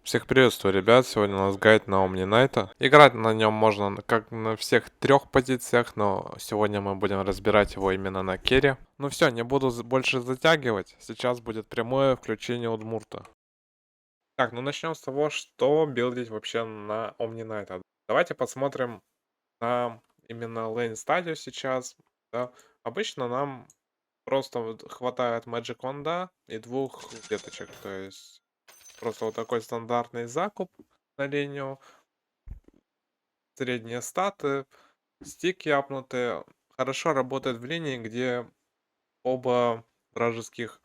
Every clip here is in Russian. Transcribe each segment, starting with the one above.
Всех приветствую, ребят. Сегодня у нас гайд на Omni Knight. Играть на нем можно как на всех трех позициях, но сегодня мы будем разбирать его именно на керри. Ну все, не буду больше затягивать. Сейчас будет прямое включение Удмурта. Так, ну начнем с того, что билдить вообще на Omni Knight. Давайте посмотрим на именно лейн стадию сейчас. Да. Обычно нам просто вот хватает Magic Wand и двух веточек, то есть просто вот такой стандартный закуп на линию, средние статы, стики апнутые. Хорошо работает в линии, где оба вражеских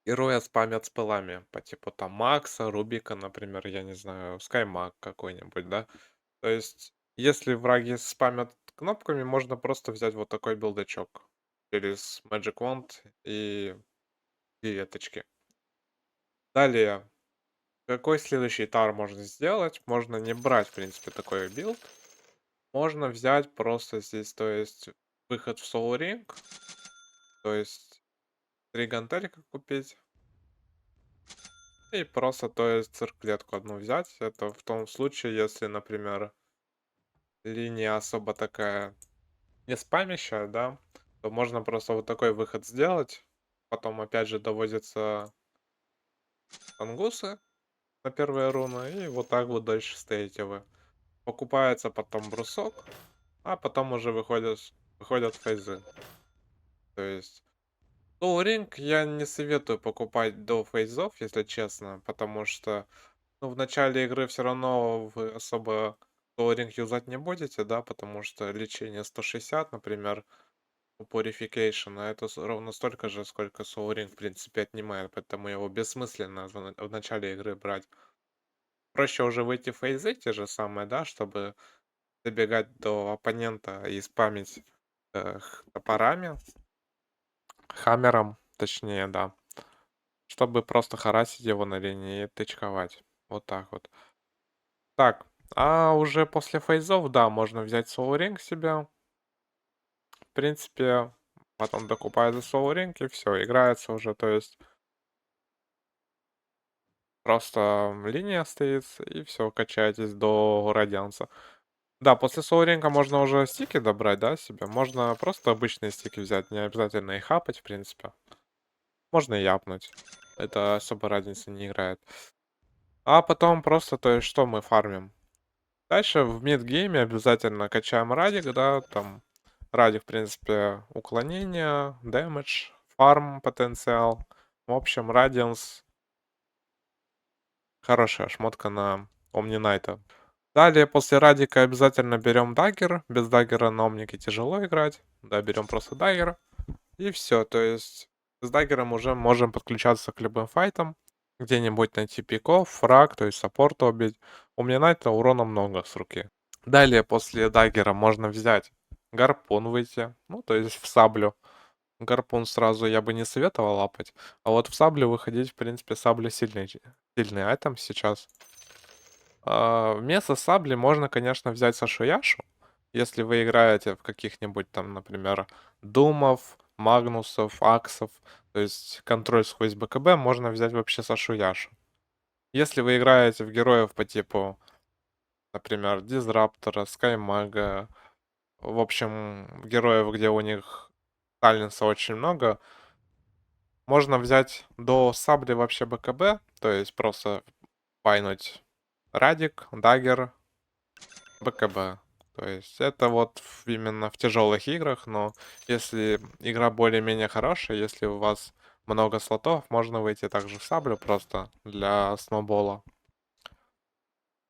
героя спамят спелами. По типу там Макса, Рубика, например, я не знаю, Скаймаг какой-нибудь, да. То есть, если враги спамят кнопками, можно просто взять вот такой билдачок через Magic Wand и веточки. Далее, какой следующий тар можно сделать? Можно не брать, в принципе, такой билд. Можно взять просто здесь, то есть выход в Soul Ring, то есть 3 гантелика купить и просто, то есть цирклетку одну взять. Это в том случае, если, например, линия особо такая не спамящая, да, то можно просто вот такой выход сделать. Потом опять же доводятся ангусы на первые руны, и вот так вот дальше стоите вы. Покупается потом брусок, а потом уже выходят фейзы. То есть Soul Ring я не советую покупать до фейзов, если честно, потому что, ну, в начале игры все равно вы особо Soul Ring юзать не будете, да, потому что лечение 160, например, у Purification, а это ровно столько же, сколько Soul Ring, в принципе, отнимает, поэтому его бессмысленно в начале игры брать. Проще уже выйти в фейзы те же самые, да, чтобы добегать до оппонента и спамить топорами, хаммером, точнее, да. Чтобы просто харасить его на линии и тычковать. Вот так вот. Так, а уже после фейзов, да, можно взять Soul Ring себе. В принципе, потом докупается Soul Ring и все, играется уже, то есть просто линия стоит и все, качаетесь до радианса. Да, после Soul Ring можно уже стики добрать, да, себе. Можно просто обычные стики взять, не обязательно их хапать, в принципе. Можно и япнуть. Это особо разницы не играет. А потом просто, то есть, что мы фармим? Дальше в мидгейме обязательно качаем радик, да, там радик, в принципе, уклонение, дэмэдж, фарм потенциал. В общем, радианс хорошая шмотка на Omni Knight. Далее, после радика обязательно берем даггер. Без даггера на омнике тяжело играть. Да, берем просто даггер. И все, то есть с даггером уже можем подключаться к любым файтам. Где-нибудь найти пиков, фраг, то есть саппорта убить. У меня на это урона много с руки. Далее, после даггера можно взять гарпун выйти, ну, то есть в саблю. Гарпун сразу я бы не советовал лапать, а вот в саблю выходить, в принципе, сабля сильный айтем сейчас. Вместо сабли можно, конечно, взять Сашуяшу, если вы играете в каких-нибудь там, например, Думов, Магнусов, Аксов, то есть контроль сквозь БКБ, можно взять вообще Сашуяшу. Если вы играете в героев по типу, например, Дизраптора, Скаймага, в общем, героев, где у них талента очень много, можно взять до сабли вообще БКБ, то есть просто пайнуть Радик, Дагер, БКБ. То есть это вот именно в тяжелых играх, но если игра более-менее хорошая, если у вас много слотов, можно выйти также в саблю просто для сноубола.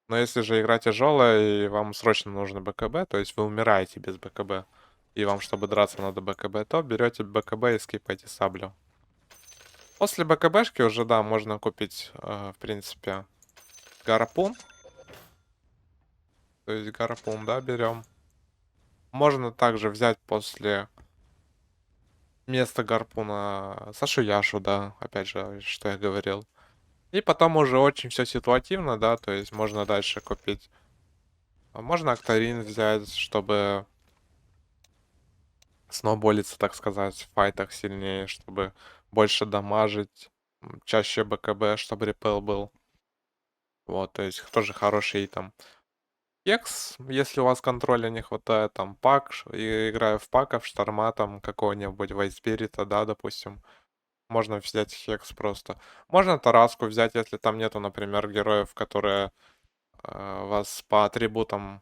Но если же игра тяжелая и вам срочно нужно БКБ, то есть вы умираете без БКБ, и вам, чтобы драться, надо БКБ, то берете БКБ и скипаете саблю. После БКБшки уже, да, можно купить, в принципе, гарпун. То есть гарпун, да, берем. Можно также взять после места гарпуна Сашияшу, да, опять же, что я говорил. И потом уже очень все ситуативно, да, то есть можно дальше купить. Можно Актарин взять, чтобы сноуболиться, так сказать, в файтах сильнее, чтобы больше дамажить, чаще БКБ, чтобы репел был. Вот, то есть тоже хороший там кекс, если у вас контроля не хватает, там пак, и играя в паков, шторма там какого-нибудь Вайтспирита, да, допустим. Можно взять хекс просто. Можно тараску взять, если там нету, например, героев, которые вас по атрибутам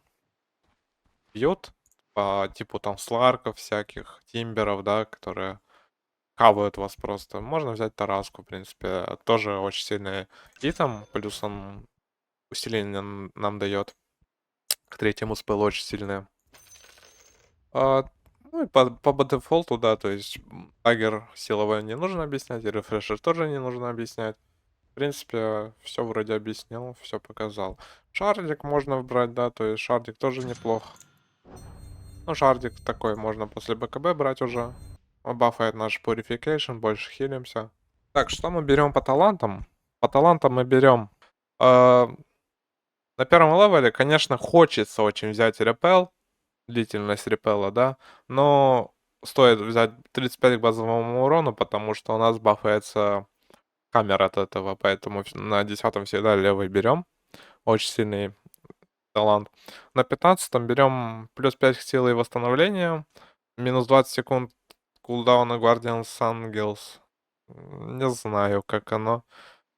бьют, по типу там сларков всяких, тимберов, да, которые хавают вас просто. Можно взять тараску, в принципе. Тоже очень сильный итем, плюс он усиление нам дает. К третьему спелу очень сильное. Ну и по дефолту, да, то есть агер силовой не нужно объяснять, и рефрешер тоже не нужно объяснять. В принципе, все вроде объяснил, все показал. Шардик можно выбрать, да, то есть шардик тоже неплох. Ну, шардик такой можно после БКБ брать уже. Он бафает наш Purification, больше хилимся. Так, что мы берем по талантам? По талантам мы берем... на первом левеле, конечно, хочется очень взять репел, длительность репела, да, но стоит взять 35 к базовому урону, потому что у нас бафается камера от этого, поэтому на 10 всегда левый берем. Очень сильный талант. На 15 берем плюс 5 к силы и восстановления, минус 20 секунд кулдауна Guardians Angels. Не знаю, как оно.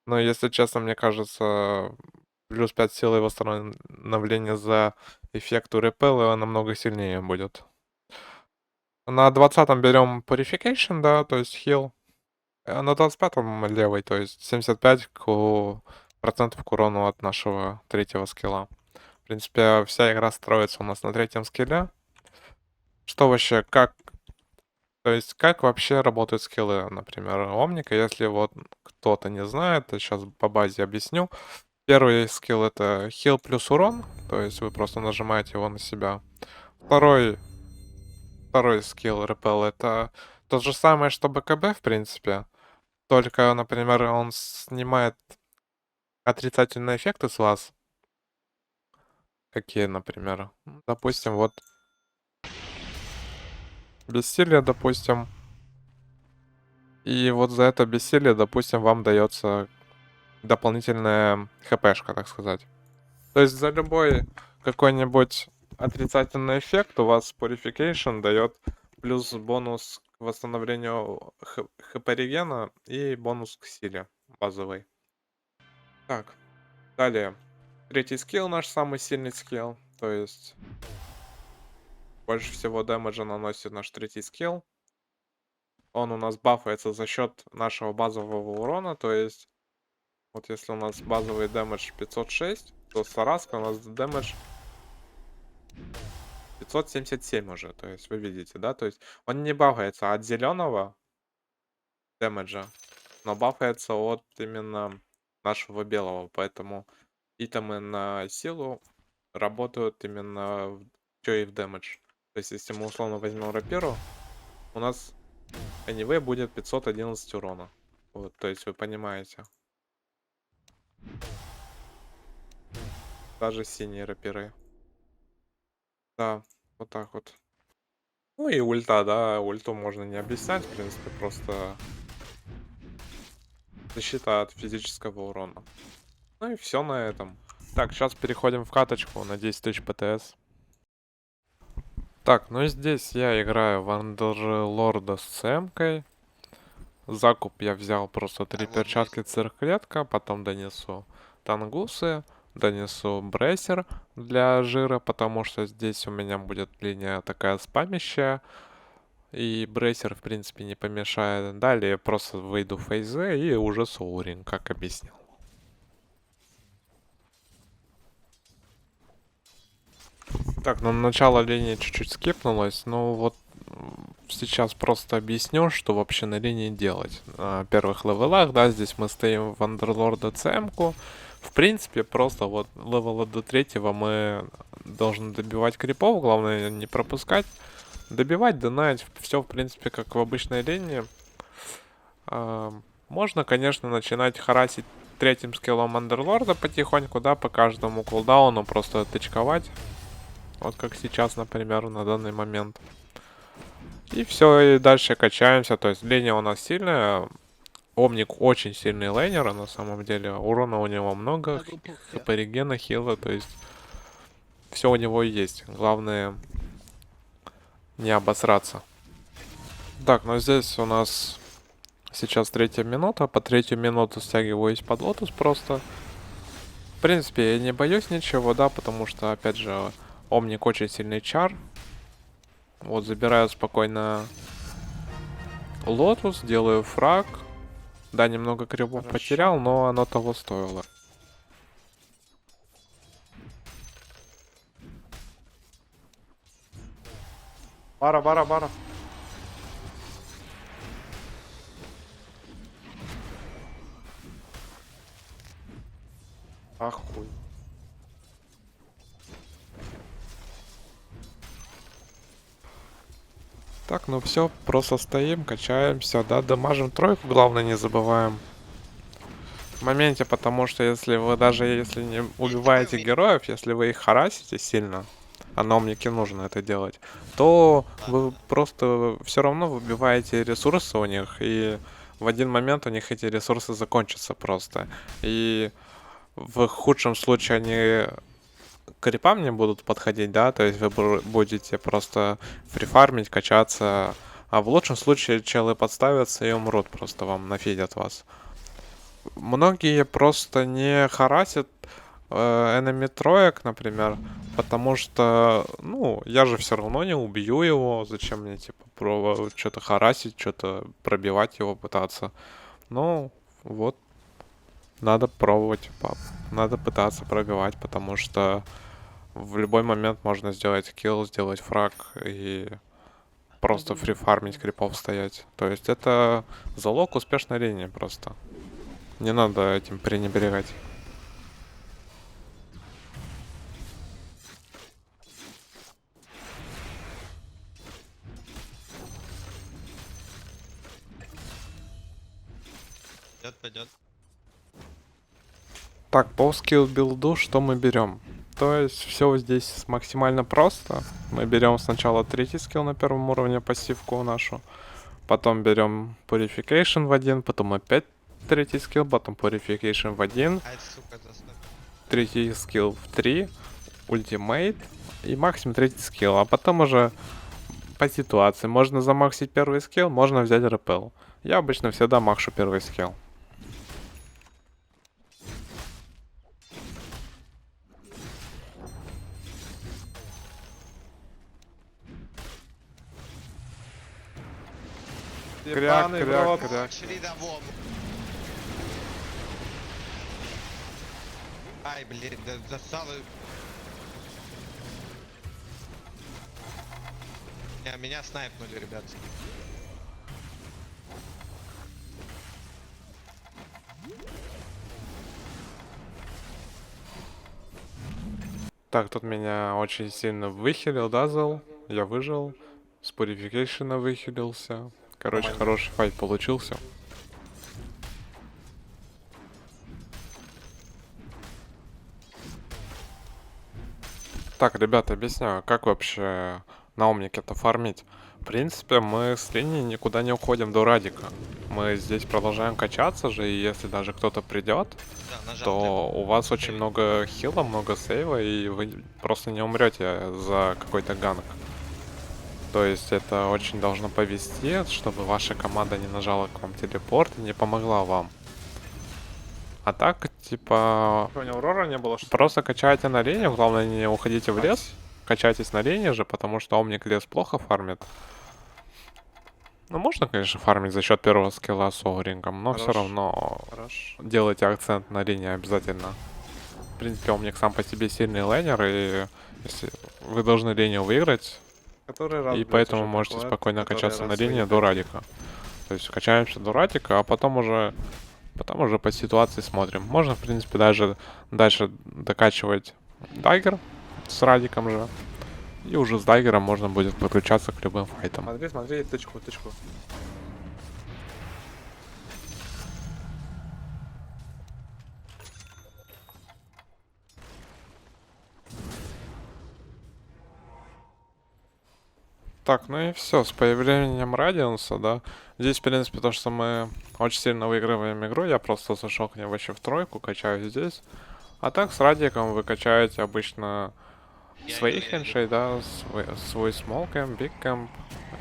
Но, если честно, мне кажется, плюс 5 силы и восстановления за эффекту репелла намного сильнее будет. На 20 берем Purification, да, то есть хил. А на 25 левый, то есть 75 процентов к урону от нашего третьего скилла. В принципе, вся игра строится у нас на третьем скилле. Что вообще, как... То есть, как вообще работают скиллы, например, Омника, если вот кто-то не знает, я сейчас по базе объясню. Первый скилл это хил плюс урон, то есть вы просто нажимаете его на себя. Второй скилл Repel это то же самое, что БКБ, в принципе. Только, например, он снимает отрицательные эффекты с вас. Какие, например? Допустим, вот бессилие, допустим. И вот за это бессилие, допустим, вам дается дополнительная хпшка, так сказать. То есть за любой какой-нибудь отрицательный эффект у вас Purification дает плюс бонус к восстановлению хп регена и бонус к силе базовый. Так, далее. Третий скилл наш самый сильный скилл. То есть больше всего дэмэджа наносит наш третий скилл. Он у нас бафается за счет нашего базового урона. То есть вот если у нас базовый дэмэдж 506, то с Араска у нас дэмэдж 577 уже, то есть вы видите, да? То есть он не бафается от зеленого дэмэджа, но бафается от именно нашего белого, поэтому итемы на силу работают именно еще и в дэмэдж. То есть если мы условно возьмем рапиру, у нас anyway будет 511 урона. Вот, то есть вы понимаете. Даже синие рапиры. Да, вот так вот. Ну и ульта, да, ульту можно не объяснять, в принципе, просто защита от физического урона. Ну и все на этом. Так, сейчас переходим в каточку на 10 тысяч ПТС. Так, ну и здесь я играю в Андерлорда с Сэмкой. Закуп я взял просто 3 перчатки цирклетка, потом донесу тангусы, донесу брейсер для жира, потому что здесь у меня будет линия такая спамящая. И брейсер, в принципе, не помешает. Далее просто выйду в фейзы и уже соуринг, как объяснил. Так, ну начало линии чуть-чуть скипнулось, но вот сейчас просто объясню, что вообще на линии делать. На первых левелах, да, здесь мы стоим в Андерлорда ЦМ-ку. В принципе, просто вот левела до третьего мы должны добивать крипов, главное не пропускать. Добивать, донать, все в принципе как в обычной линии. Можно, конечно, начинать харасить третьим скиллом Андерлорда потихоньку, да, по каждому кулдауну просто тычковать. Вот как сейчас, например, на данный момент. И все, и дальше качаемся. То есть линия у нас сильная. Омник очень сильный лейнер, на самом деле. Урона у него много, На группу хп регена, хила, то есть все у него есть. Главное не обосраться. Так, ну здесь у нас сейчас 3-я минута. По 3-ю минуту стягиваюсь под лотус просто. В принципе, я не боюсь ничего, да, потому что, опять же, Омник очень сильный чар. Вот, забираю спокойно лотус, делаю фраг. Да, немного крипов потерял, но оно того стоило. Бара, бара, бара. Ахуй. Так, ну все, просто стоим, качаемся, да, дамажим тройку, главное не забываем. В моменте, потому что если вы даже если не убиваете героев, если вы их харасите сильно, а наумнике нужно это делать, то вы просто все равно выбиваете ресурсы у них, и в один момент у них эти ресурсы закончатся просто. И в худшем случае они к крипам не будут подходить, да, то есть вы будете просто фрифармить, качаться, а в лучшем случае челы подставятся и умрут, просто вам нафидят вас. Многие просто не харасят enemy троек, например, потому что, ну, я же все равно не убью его, зачем мне, типа, пробовать что-то харасить, что-то пробивать его пытаться. Ну, вот, надо пробовать, надо пытаться пробивать, потому что в любой момент можно сделать килл, сделать фраг и просто фрифармить крипов стоять. То есть это залог успешной линии просто. Не надо этим пренебрегать. Пойдет. Так, по скилл билду что мы берем? То есть все здесь максимально просто. Мы берем сначала третий скилл на первом уровне, пассивку нашу. Потом берем Purification в один, потом опять третий скилл, потом Purification в один. Ай, сука, заставь. Третий скилл в 3, ультимейт и максимум третий скилл. А потом уже по ситуации. Можно замаксить первый скилл, можно взять репел. Я обычно всегда макшу первый скилл. Кряк, Ебаный в кряк, рот. кряк. Рядовому. Ай, блин, да засал. Меня снайпнули, ребят. Так, тут меня очень сильно выхилил Дазл. Я выжил. С Purification выхилился. Короче, Нормально. хороший файт получился. Так, ребята, объясняю, как вообще на Омнике это фармить. В принципе, мы с линии никуда не уходим до Радика. Мы здесь продолжаем качаться же, и если даже кто-то придет, Да, нажал то у вас очень много хила, много сейва, и вы просто не умрете за какой-то ганг. То есть это очень должно повезти, чтобы ваша команда не нажала к вам телепорт и не помогла вам. А так, типа, У него Рора не было, что ли? просто качайте на линию, главное не уходите в лес. Качайтесь на линии же, потому что Омник лес плохо фармит. Ну, можно, конечно, фармить за счет первого скилла с Огрингом, но все Хорош. равно Хорош. делайте акцент на линии обязательно. В принципе, Омник сам по себе сильный лейнер, и если вы должны линию выиграть, Который раз, и блядь, поэтому уже можете такое, спокойно который качаться на раз линии выиграть. до Радика. То есть качаемся до Радика, а потом уже по ситуации смотрим. Можно, в принципе, даже дальше докачивать Дайгер с Радиком же. И уже с Дайгером можно будет подключаться к любым файтам. Смотри, смотри, тычку, тычку. Так, ну и все, с появлением Радиуса, да. Здесь, в принципе, то, что мы очень сильно выигрываем игру, я просто зашел к ним вообще в тройку, качаю здесь. А так с Радиком вы качаете обычно своих Я иду. эншей, да, свой small camp, big camp.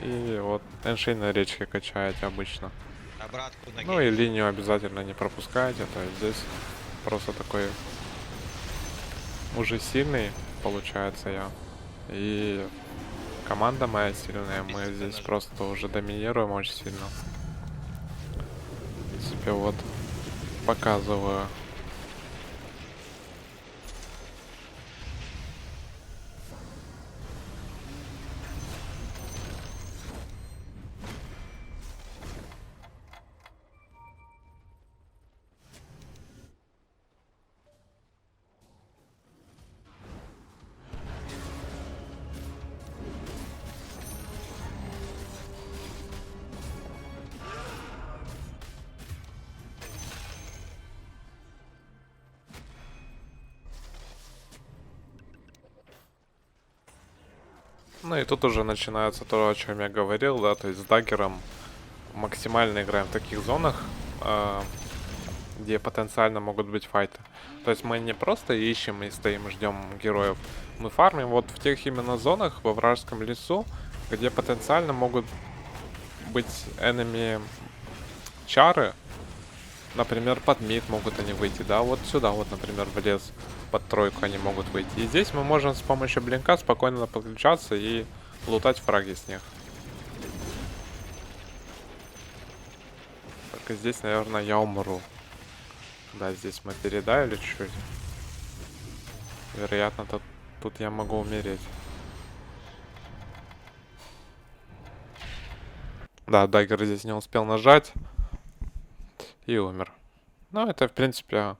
И вот эншей на речке качаете обычно. Обратку на Ну и гейм. линию обязательно не пропускайте, то есть здесь просто такой уже сильный, получается я. И команда моя сильная, мы Месяца здесь нажал. просто уже доминируем очень сильно. В принципе, вот показываю. Ну и тут уже начинается то, о чем я говорил, да, то есть с даггером максимально играем в таких зонах, где потенциально могут быть файты. То есть мы не просто ищем и стоим, ждем героев, мы фармим вот в тех именно зонах во вражеском лесу, где потенциально могут быть enemy чары. Например, под мид могут они выйти, да, вот сюда вот, например, в лес под тройку они могут выйти. И здесь мы можем с помощью блинка спокойно подключаться и лутать фраги с них. Только здесь, наверное, я умру. Да, здесь мы передали чуть-чуть. Вероятно, тут я могу умереть. Да, даггер здесь не успел нажать. И умер. Ну, это, в принципе,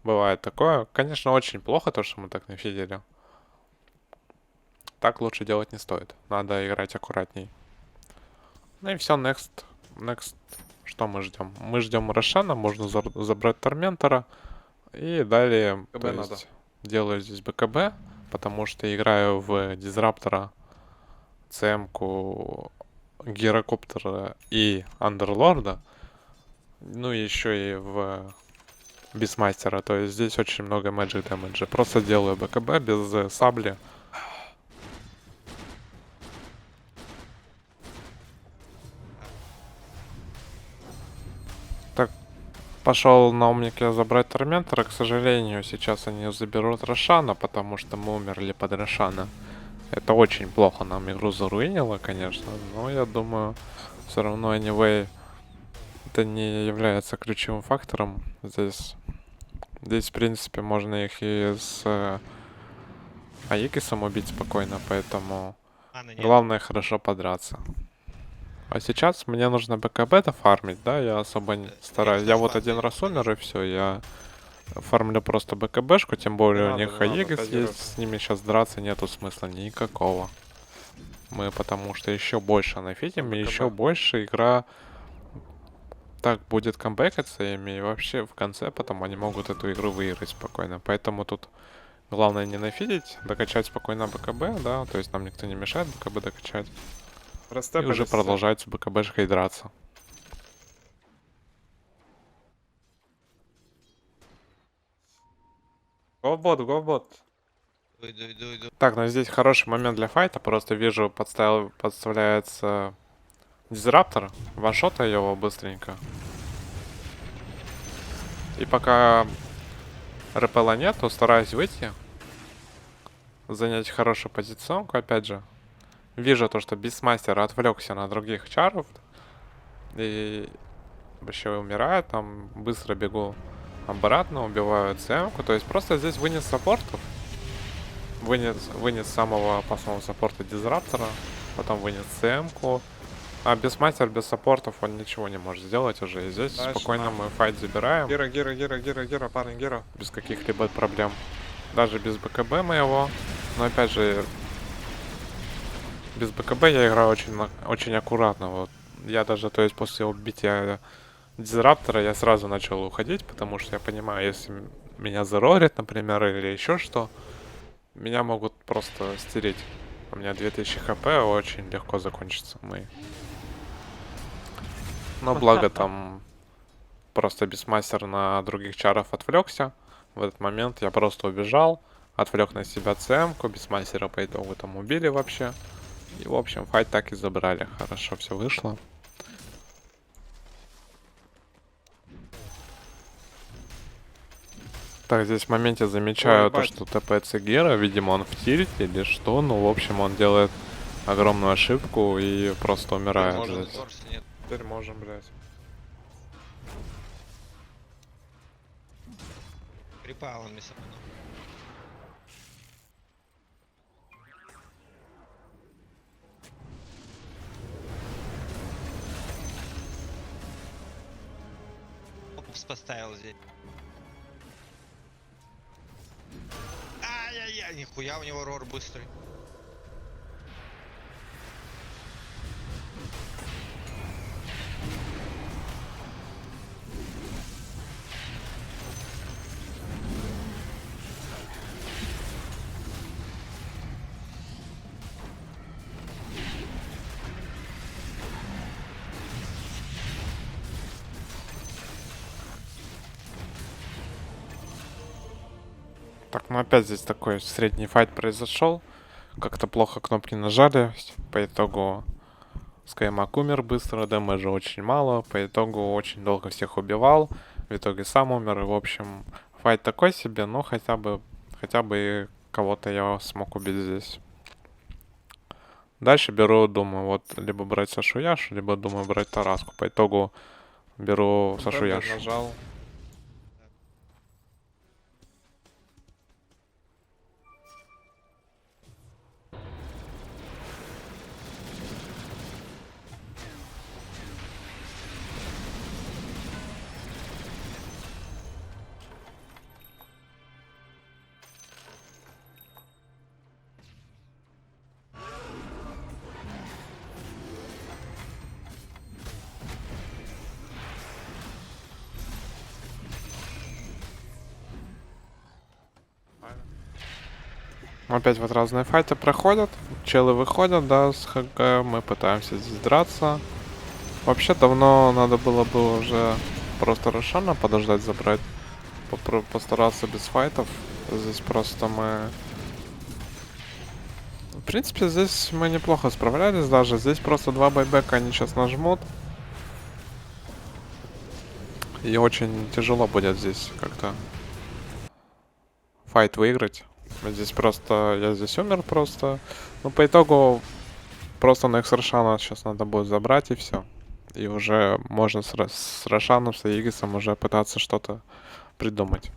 бывает такое. Конечно, очень плохо то, что мы так нафидели. Так лучше делать не стоит. Надо играть аккуратней. Ну и все, next. Next. Что мы ждем? Мы ждем Рошана, можно забрать Торментора. И далее, КБ то надо. есть, делаю здесь БКБ, потому что играю в Дизраптора, ЦМ-ку, Гирокоптера и Андерлорда. Ну и еще и в Бисмастера, то есть здесь очень много Magic Damage. Просто делаю БКБ без сабли. Так, пошел на умнике забрать Торментора. К сожалению, сейчас они заберут Рошана, потому что мы умерли под Рошана. Это очень плохо нам игру заруинило, конечно, но я думаю, все равно anyway это не является ключевым фактором. Здесь, в принципе, можно их и с Аигисом убить спокойно, поэтому Маны нет. главное хорошо подраться. А сейчас мне нужно БКБ дофармить, да, я особо не стараюсь. Я вот один раз умер и все, я фармлю просто БКБшку, тем более у надо, них не надо, Аигис дозируй. есть, с ними сейчас драться нету смысла никакого. Мы потому что еще больше нафитим, и БКБ. еще больше игра так будет камбэкаться ими, и вообще в конце потом они могут эту игру выиграть спокойно. Поэтому тут главное не нафидить, докачать спокойно БКБ, да, то есть нам никто не мешает БКБ докачать. И уже Растепались все. продолжать с БКБшкой драться. Говбот, говбот. Иду. Так, ну здесь хороший момент для файта, просто вижу, подставляется Дизраптор, ваншота его быстренько. И пока РПЛа нету, стараюсь выйти, занять хорошую позиционку, опять же. Вижу то, что Бисмастер отвлекся на других чаров. И вообще умирает, там быстро бегу обратно, убиваю ЦМ-ку. То есть просто здесь вынес саппортов. Вынес самого опасного саппорта Дизраптора. Потом вынес ЦМ-ку. А Бисмастер без саппортов он ничего не может сделать уже. И здесь Дальше, спокойно нахуй. мы файт забираем. Гера, парень, Гера. Без каких-либо проблем. Даже без БКБ моего. Но опять же, без БКБ я играю очень аккуратно. Вот. Я даже, то есть после убития Дизраптора я сразу начал уходить, потому что я понимаю, если меня зарорят, например, или еще что, меня могут просто стереть. У меня 2000 хп, очень легко закончится мы. Но благо там просто бисмастер на других чаров отвлекся. В этот момент я просто убежал, отвлек на себя ЦМ-ку, бисмастера по итогу там убили вообще. И в общем файт так и забрали. Хорошо все вышло. Так, здесь в моменте замечаю Ой, то, бать. что ТП Цигера, видимо, он в тильте или что. Ну, в общем, он делает огромную ошибку и просто умирает можно здесь. Торса нет. Теперь можем, блядь. Припалами со мной. Опус поставил здесь. Ай-яй-яй, нихуя у него рор быстрый. Так, ну опять здесь такой средний файт произошел. Как-то плохо кнопки нажали. По итогу Скаймак умер быстро, дэмэджа очень мало. По итогу очень долго всех убивал. В итоге сам умер. И, в общем, файт такой себе, но хотя бы и кого-то я смог убить здесь. Дальше беру, думаю, вот либо брать Сашу Яшу, либо думаю брать Тараску. По итогу беру Сашу Блядь, Яшу. нажал. Опять вот разные файты проходят. Челы выходят, да, с ХГ. Мы пытаемся здесь драться. Вообще давно надо было бы уже просто Рошана подождать забрать. Постараться без файтов. Здесь просто мы... В принципе, здесь мы неплохо справлялись даже. Здесь просто два байбека они сейчас нажмут. И очень тяжело будет здесь как-то файт выиграть. Здесь просто... Я здесь умер просто. Ну, по итогу просто на их Рошана сейчас надо будет забрать и все. И уже можно с Рошаном, с Аигисом уже пытаться что-то придумать.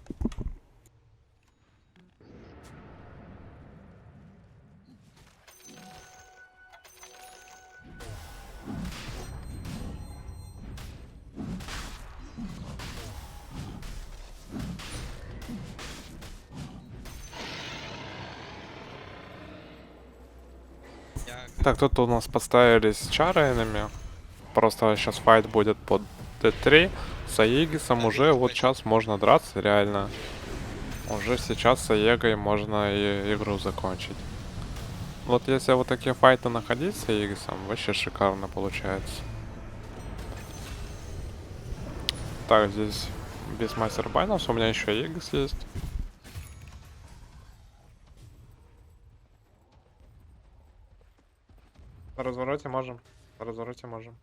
Я Так, тут у нас поставились чарайнами. Просто сейчас файт будет под Т3. С Аегисом Да, уже видишь, вот бачишь. сейчас можно драться, реально. Уже сейчас с Аегой можно и игру закончить. Вот если вот такие файты находить с Аегисом, вообще шикарно получается. Так, здесь без мастер байнус, у меня еще Аегис есть. На развороте можем. На развороте можем.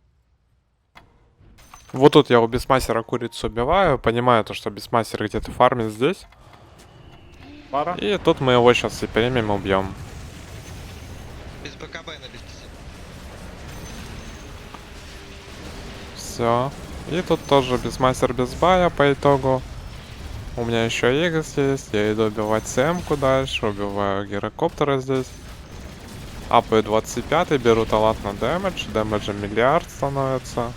Вот тут я у бисмастера курицу убиваю, понимаю то, что бисмастер где-то фармит здесь. Пара. И тут мы его сейчас и примем, убьем. без БКБ на без. Все. И тут тоже бисмастер без бая по итогу. У меня еще Егос есть. Я иду убивать Сэмку дальше. Убиваю гирокоптера здесь. Апаю 25, беру талант на дэмэдж. Дэмэджа миллиард становится.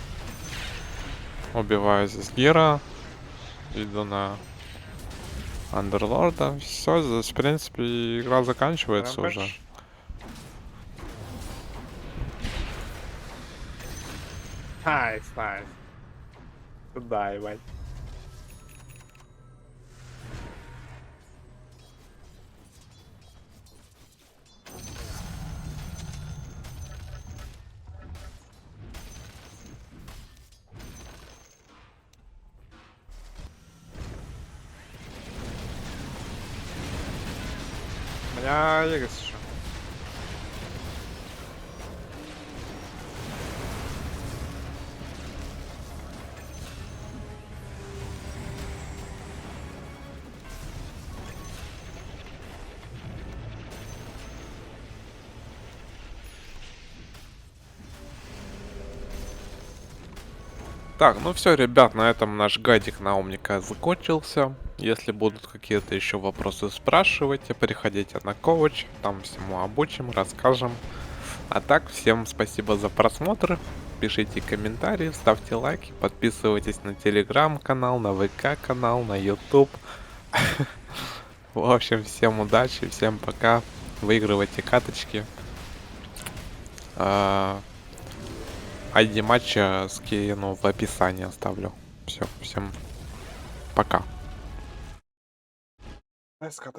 Убиваю здесь Гира. Иду на Андерлорда. Все, здесь в принципе игра заканчивается Рэмпэдж. уже. Найс, найс. Туда, ебать. меня Егос еще. Так, ну все, ребят, на этом наш гайдик на Омника закончился. Если будут какие-то еще вопросы, спрашивайте, приходите на коуч, там всему обучим, расскажем. А так, всем спасибо за просмотр, пишите комментарии, ставьте лайки, подписывайтесь на телеграм-канал, на ВК-канал, на YouTube. В общем, всем удачи, всем пока, выигрывайте каточки. ID матча скину в описании оставлю. Все, всем пока. Ай, скоты.